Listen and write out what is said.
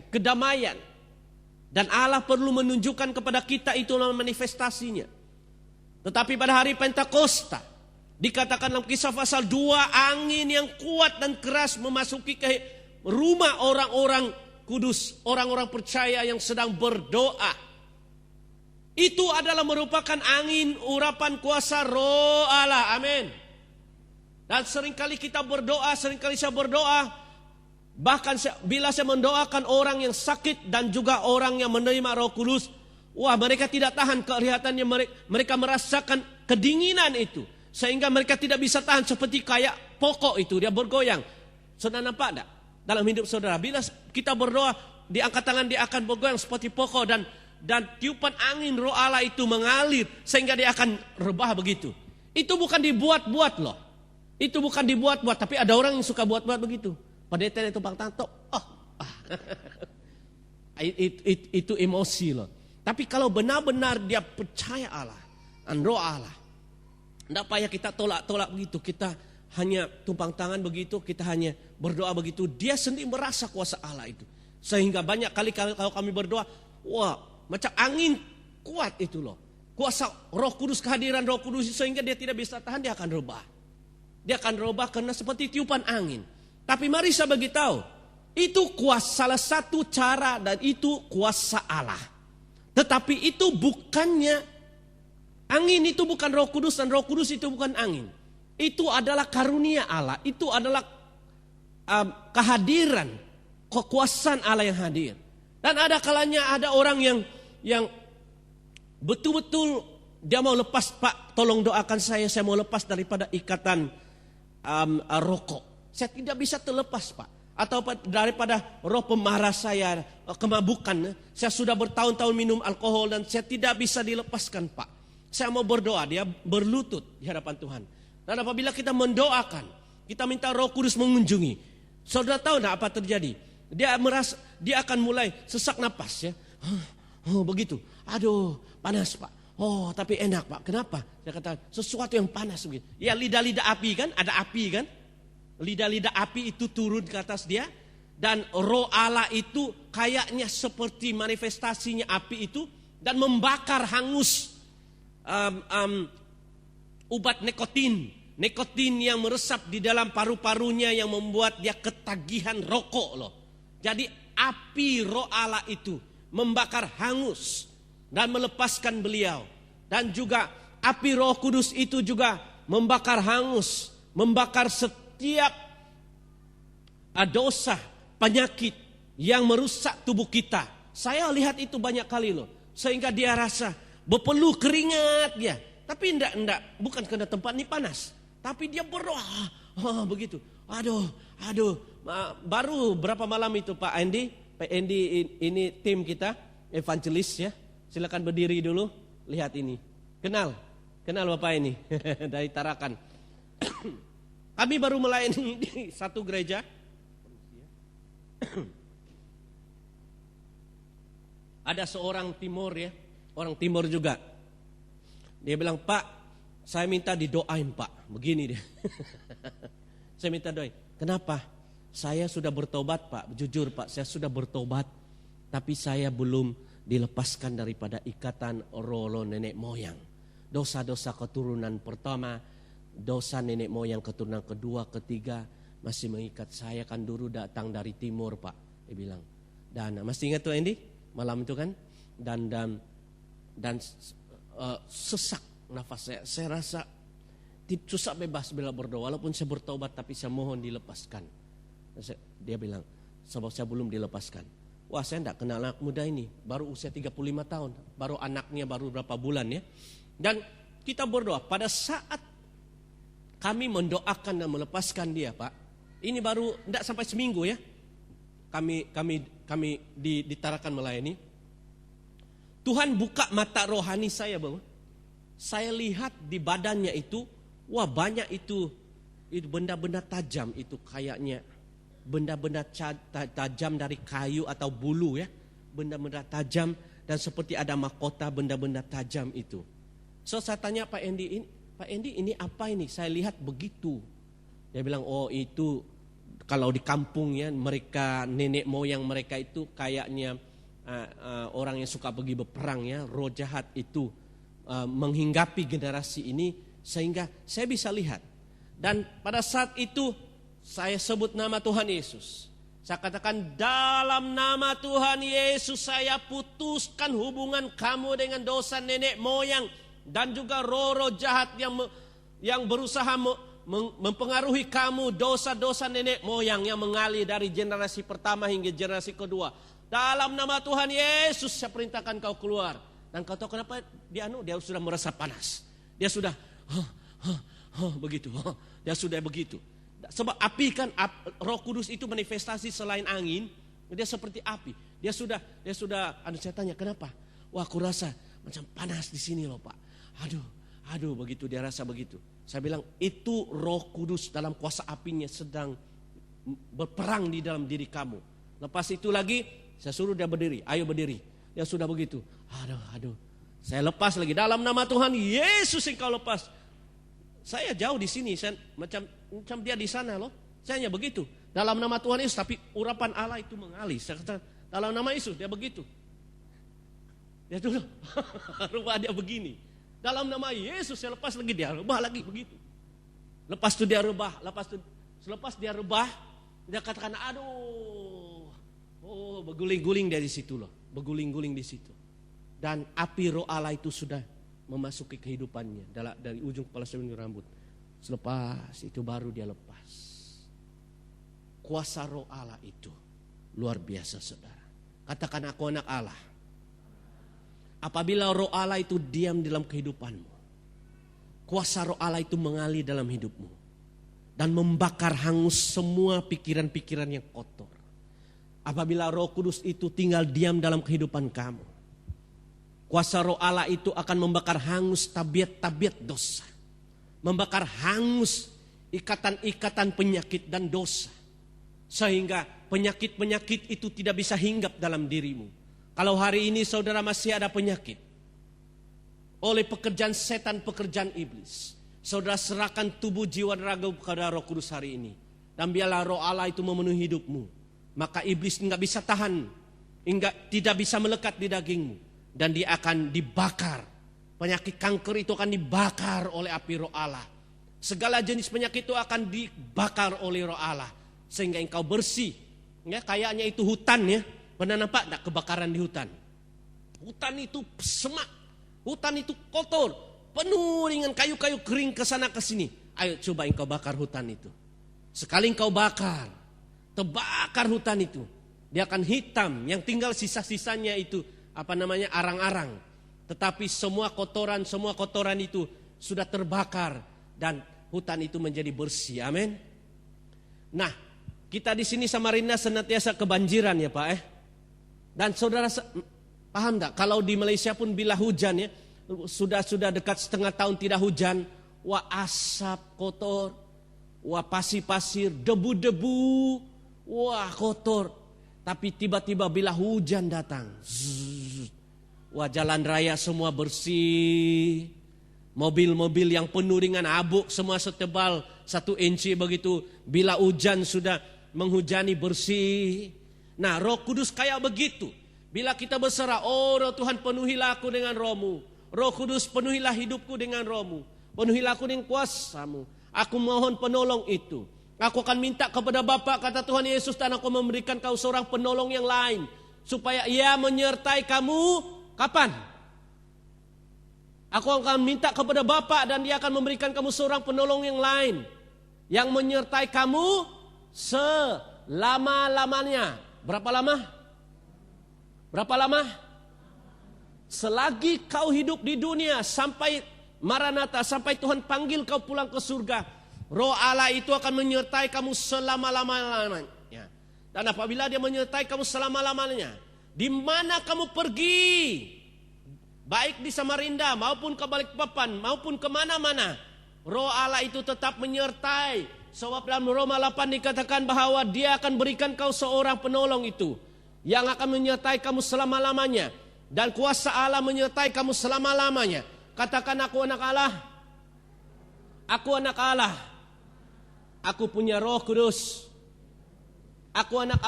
kedamaian. Dan Allah perlu menunjukkan kepada kita itu manifestasinya. Tetapi pada hari Pentakosta, dikatakan dalam Kisah pasal 2, angin yang kuat dan keras memasuki ke rumah orang-orang kudus, orang-orang percaya yang sedang berdoa. Itu adalah merupakan angin urapan kuasa Roh Allah. Amin. Dan seringkali kita berdoa, seringkali saya berdoa, bahkan bila saya mendoakan orang yang sakit dan juga orang yang menerima Roh Kudus, wah, mereka tidak tahan kelihatannya, mereka merasakan kedinginan itu. Sehingga mereka tidak bisa tahan seperti kayak pokok itu, dia bergoyang. Saudara nampak tak? Dalam hidup saudara, bila kita berdoa, diangkat tangan dia akan bergoyang seperti pokok. Dan tiupan angin Roh Allah itu mengalir, sehingga dia akan rebah begitu. Itu bukan dibuat-buat loh. Itu bukan dibuat-buat, tapi ada orang yang suka buat-buat begitu. Pendeta itu bang tanto, itu emosi loh. Tapi kalau benar-benar dia percaya Allah, dan Roh Allah, tidak payah kita tolak-tolak begitu. Kita hanya tumpang tangan begitu, kita hanya berdoa begitu. Dia sendiri merasa kuasa Allah itu. Sehingga banyak kali kalau kami berdoa, wah, macam angin kuat itu loh. Kuasa Roh Kudus, kehadiran Roh Kudus, sehingga dia tidak bisa tahan, dia akan rebah. Dia akan rebah karena seperti tiupan angin. Tapi mari saya beritahu, itu salah satu cara dan itu kuasa Allah. Tetapi itu bukannya, angin itu bukan Roh Kudus dan Roh Kudus itu bukan angin. Itu adalah karunia Allah, itu adalah kehadiran, kekuasaan Allah yang hadir. Dan ada kalanya ada orang yang betul-betul dia mau lepas, Pak tolong doakan saya mau lepas daripada ikatan rokok. Saya tidak bisa terlepas, Pak. Atau daripada roh pemarah saya, kemabukan. Saya sudah bertahun-tahun minum alkohol dan saya tidak bisa dilepaskan, Pak. Saya mau berdoa, dia berlutut di hadapan Tuhan. Dan apabila kita mendoakan, kita minta Roh Kudus mengunjungi. Saudara tahu enggak apa terjadi? Dia merasa, dia akan mulai sesak napas ya. Oh begitu. Aduh, panas, Pak. Oh, tapi enak, Pak. Kenapa? Saya kata sesuatu yang panas begitu. Ya lidah-lidah api kan, ada api kan? Lidah-lidah api itu turun ke atas dia. Dan Roh Allah itu kayaknya seperti manifestasinya api itu. Dan membakar hangus obat nikotin. Nikotin yang meresap di dalam paru-parunya yang membuat dia ketagihan rokok loh. Jadi api Roh Allah itu membakar hangus dan melepaskan beliau. Dan juga api Roh Kudus itu juga membakar hangus, membakar setiap dosa, penyakit yang merusak tubuh kita. Saya lihat itu banyak kali loh. Sehingga dia rasa berpeluh keringat dia. Tapi enggak, bukan karena tempat ini panas. Tapi dia berdoa, begitu. Aduh. Baru berapa malam itu Pak Andy? Pak Andy ini tim kita, evangelis ya. Silakan berdiri dulu, lihat ini. Kenal Bapak ini dari Tarakan. Kami baru melayani di satu gereja. Ada seorang Timur ya, orang Timur juga. Dia bilang, Pak, saya minta didoain Pak. Begini dia. Saya minta doain. Kenapa? Saya sudah bertobat Pak. Jujur Pak, saya sudah bertobat. Tapi saya belum dilepaskan daripada ikatan roh nenek moyang. Dosa-dosa keturunan pertama, dosa nenek moyang keturunan kedua, ketiga masih mengikat saya. Kan dulu datang dari timur Pak, dia bilang. Dan masih ingat tuh Andy malam itu kan? Dan sesak nafas saya rasa susah bebas bila berdoa. Walaupun saya bertobat tapi saya mohon dilepaskan. Dia bilang, sebab saya belum dilepaskan. Wah, saya tidak kenal anak muda ini, baru usia 35 tahun, baru anaknya baru berapa bulan ya. Dan kita berdoa pada saat kami mendoakan dan melepaskan dia Pak. Ini baru tidak sampai seminggu ya. Kami ditarakan melayani. Tuhan buka mata rohani saya Bang. Saya lihat di badannya itu, wah banyak itu benda-benda tajam itu kayaknya. Benda-benda tajam dari kayu atau bulu ya. Benda-benda tajam dan seperti ada mahkota benda-benda tajam itu. So saya tanya Pak Andy ini apa ini? Saya lihat begitu. Dia bilang, oh itu Kalau di kampungnya mereka, nenek moyang mereka itu kayaknya orang yang suka pergi berperang ya, roh jahat itu menghinggapi generasi ini, sehingga saya bisa lihat. Dan pada saat itu saya sebut nama Tuhan Yesus. Saya katakan, dalam nama Tuhan Yesus saya putuskan hubungan kamu dengan dosa nenek moyang dan juga roh-roh jahat yang berusaha mempengaruhi kamu, dosa-dosa nenek moyang yang mengalir dari generasi pertama hingga generasi kedua. Dalam nama Tuhan Yesus saya perintahkan kau keluar. Dan kau tahu kenapa dia sudah merasa panas. Dia sudah begitu. Dia sudah begitu. Sebab api kan, Roh Kudus itu manifestasi selain angin, dia seperti api. Dia sudah saya tanya kenapa? Wah, aku rasa macam panas di sini loh, Pak. Aduh begitu, dia rasa begitu. Saya bilang itu Roh Kudus dalam kuasa apinya sedang berperang di dalam diri kamu. Lepas itu lagi saya suruh dia berdiri, ayo berdiri. Dia sudah begitu. Aduh. Saya lepas lagi dalam nama Tuhan Yesus, engkau lepas. Saya jauh di sini, saya macam dia di sana loh. Saya hanya begitu. Dalam nama Tuhan Yesus, tapi urapan Allah itu mengalir. Saya kata dalam nama Yesus, dia begitu. Dia dulu, rubah dia begini. Dalam nama Yesus saya lepas lagi, dia rubah lagi begitu. Lepas itu dia rubah, selepas dia rubah, dia katakan berguling-guling dari situ loh, berguling-guling di situ. Dan api roh Allah itu sudah memasuki kehidupannya dari ujung kepala sampai rambut. Selepas itu baru dia lepas. Kuasa roh Allah itu luar biasa, saudara. Katakan, aku anak Allah. Apabila roh Allah itu diam dalam kehidupanmu, kuasa roh Allah itu mengalir dalam hidupmu dan membakar hangus semua pikiran-pikiran yang kotor. Apabila Roh Kudus itu tinggal diam dalam kehidupan kamu, kuasa roh Allah itu akan membakar hangus tabiat-tabiat dosa, membakar hangus ikatan-ikatan penyakit dan dosa, sehingga penyakit-penyakit itu tidak bisa hinggap dalam dirimu. Kalau hari ini saudara masih ada penyakit oleh pekerjaan setan, pekerjaan iblis, saudara serahkan tubuh, jiwa, dan raga kepada Roh Kudus hari ini. Dan biarlah roh Allah itu memenuhi hidupmu. Maka iblis tidak bisa tahan, tidak bisa melekat di dagingmu. Dan dia akan dibakar. Penyakit kanker itu akan dibakar oleh api roh Allah. Segala jenis penyakit itu akan dibakar oleh roh Allah. Sehingga engkau bersih. Ya, kayaknya itu hutan ya. Pernah nampak tak kebakaran di hutan? Hutan itu semak, hutan itu kotor, penuh dengan kayu-kayu kering ke sana ke sini. Ayo coba engkau bakar hutan itu. Sekali engkau bakar, terbakar hutan itu, dia akan hitam. Yang tinggal sisa-sisanya itu arang-arang. Tetapi semua kotoran itu sudah terbakar dan hutan itu menjadi bersih. Amin. Nah, kita di sini Samarinda senantiasa kebanjiran ya Pak. Dan saudara paham tak? Kalau di Malaysia pun bila hujan ya, sudah dekat setengah tahun tidak hujan, wah asap kotor, wah pasir-pasir, debu-debu, wah kotor. Tapi tiba-tiba bila hujan datang, wah jalan raya semua bersih, mobil-mobil yang penuh dengan abu semua setebal 1 inci begitu. Bila hujan sudah menghujani bersih. Nah, Roh Kudus kayak begitu. Bila kita berserah, oh Roh Tuhan penuhilah aku dengan roh-Mu. Roh Kudus penuhilah hidupku dengan roh-Mu. Penuhilah aku dengan kuasa-Mu. Aku mohon penolong itu. Aku akan minta kepada Bapa, kata Tuhan Yesus, dan aku memberikan kau seorang penolong yang lain. Supaya ia menyertai kamu, kapan? Aku akan minta kepada Bapa dan dia akan memberikan kamu seorang penolong yang lain. Yang menyertai kamu selama-lamanya. Berapa lama? Berapa lama? Selagi kau hidup di dunia sampai Maranatha, sampai Tuhan panggil kau pulang ke surga. Roh Allah itu akan menyertai kamu selama-lamanya. Dan apabila dia menyertai kamu selama-lamanya, di mana kamu pergi, baik di Samarinda maupun ke Balikpapan maupun kemana-mana, Roh Allah itu tetap menyertai. Sebab dalam Roma 8 dikatakan bahwa dia akan berikan kau seorang penolong itu, yang akan menyertai kamu selama-lamanya. Dan kuasa Allah menyertai kamu selama-lamanya. Katakan, aku anak Allah. Aku anak Allah. Aku punya Roh Kudus. Aku anak